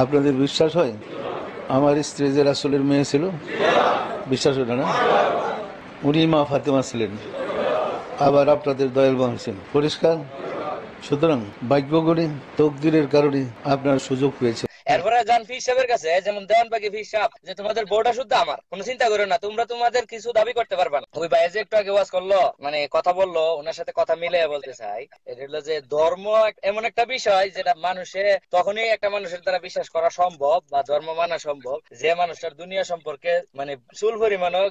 আপনাদের বিশ্বাস হয় আমার স্ত্রী যে রাসূলের মেয়ে ছিল? বিশ্বাস হয় না? উনি মা ফাতেমা ছিলেন, আবার আপনাদের দয়াল বোন ছিলেন। পরিষ্কার। সুতরাং ভাগ্য করে তকদিরের কারণে আপনার সুযোগ পেয়েছে। এরপরে যান ফির সাহেবের কাছে, যেমন দেওয়ান বাকি ফির সাহেব, যে তোমাদের বোর্ডটা শুদ্ধ আমার, কোনো চিন্তা করো না, তোমরা তোমাদের কিছু দাবি করতে পারবা না। ওই ভাই যে একটু আগে ওয়াজ করলো, মানে কথা বললো, ওনার সাথে কথা মিলে বলতে চাই, এটা হলো যে ধর্ম এমন একটা বিষয় যেটা মানুষে তখনই একটা মানুষের দ্বারা বিশ্বাস করা সম্ভব বা ধর্ম মানা সম্ভব যে মানুষটার দুনিয়া সম্পর্কে মানে চুল পরিমাণও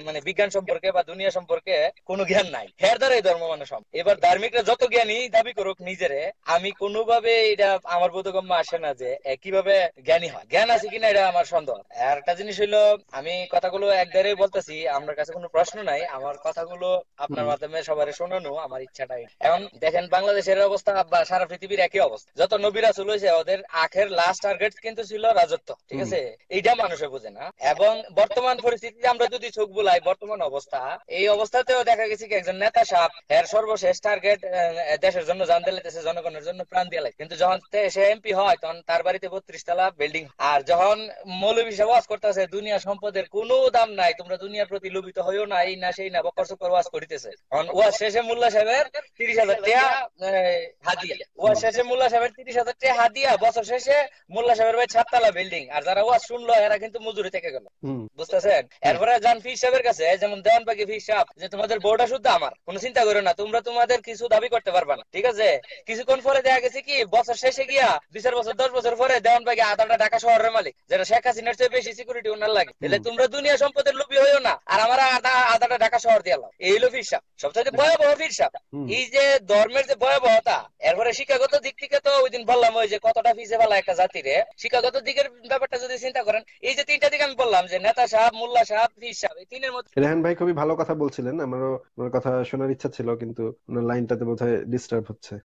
মানে বিজ্ঞান সম্পর্কে বা দুনিয়া সম্পর্কে কোনো জ্ঞান নাই, এর দ্বারাই ধর্ম মানা সম্ভব। এবার ধার্মিকরা যত জ্ঞানী দাবি করুক নিজেরে, আমি কোনোভাবে এটা আমার বোধগম্য আসে না যে কিভাবে জ্ঞানী হয়, জ্ঞান আছে কিনা এটা আমার সন্দেহ। আর একটা জিনিস হইলো, আমি কথাগুলো একবারে বলতেছি, আমার কাছে কোনো প্রশ্ন নাই, আমার কথাগুলো আপনার মাধ্যমে সবার শোনানো আমার ইচ্ছাটাই। এখন দেখেন বাংলাদেশের অবস্থা বা সারা পৃথিবীর একই অবস্থা, যত নবী রাসূল হয়েছে ওদের আখের লাস্ট টার্গেট কিন্তু ছিল রাজত্ব, ঠিক আছে? এইটা মানুষে বোঝে না। এবং বর্তমান পরিস্থিতিতে আমরা যদি চোখ বুলাই, বর্তমান অবস্থা, এই অবস্থাতেও দেখা গেছে কি একজন নেতা সাহেব এর সর্বশেষ টার্গেট দেশের জন্য জান দিলাইতেছে, জনগণের জন্য প্রাণ দিয়ে লাগে, কিন্তু যখন সে এমপি হয় তখন তার বাড়িতে 32 তলা বিল্ডিং। আর যখন মৌলভী সাহেব ওয়াজ করতেছে দুনিয়া সম্পদের কোনো দাম নাই, তোমরা দুনিয়ার প্রতি লোভিত হইও না, এই না সেই না বকর চক্কর ওয়াজ করিতেছে, তখন ওয়াজ শেষে মোল্লা সাহেবের 30,000 টাকা হাদিয়া, ওয়াজ শেষে মোল্লা সাহেবের 30,000 টাকা হাদিয়া, বছর শেষে মোল্লা সাহেবের ভাই 7 তলা বিল্ডিং। আর যারা ওয়াজ শুনলো এরা কিন্তু মজুরি থেকে গেল, বুঝতেছেন? এরপরে যান ফির সাহেবের কাছে, যেমন দেওয়ান বাকি ফির সাহেব, যে তোমাদের বোর্ডটা শুদ্ধ আমার, কোনো চিন্তা করো না, তোমরা তোমাদের কিছু দাবি করতে পারবা না, ঠিক আছে? কিছুক্ষণ পরে দেখা গেছে কি বছর শেষে গিয়া 2-4 বছর 10 বছর পরে দেওয়ান বাকি আদাটা ঢাকা শহরের মালিক, যেটা শেখ হাসিনার চেয়ে বেশি সিকিউরিটি ওনার লাগে। তাহলে তোমরা দুনিয়া সম্পদের লোভী হইও না, আর আমার আদাটা ঢাকা শহর দিয়ে লাও, এই হলো ফির সাহেব, সবচেয়ে ভয়াবহ ফির সাহেব। এই যে ধর্মের যে ভয়াবহতা, এরপরে শিক্ষাগত দিক থেকে তো ওই দিন বললাম ওই যে কতটা পিছে ফেলা একটা জাতিরে, শিক্ষাগত দিকের ব্যাপারটা যদি চিন্তা করেন, এই যে তিনটা দিক আমি বললাম যে নেতা সাহেব, মোল্লা সাহেব, ফির সাহেব, এই তিনের মধ্যে রেহান ভাই খুবই ভালো কথা বলছিলেন, আমারও ওনার কথা শোনার ইচ্ছা ছিল, কিন্তু ওনার লাইনটাতে বোধহয় ডিস্টার্ব হচ্ছে।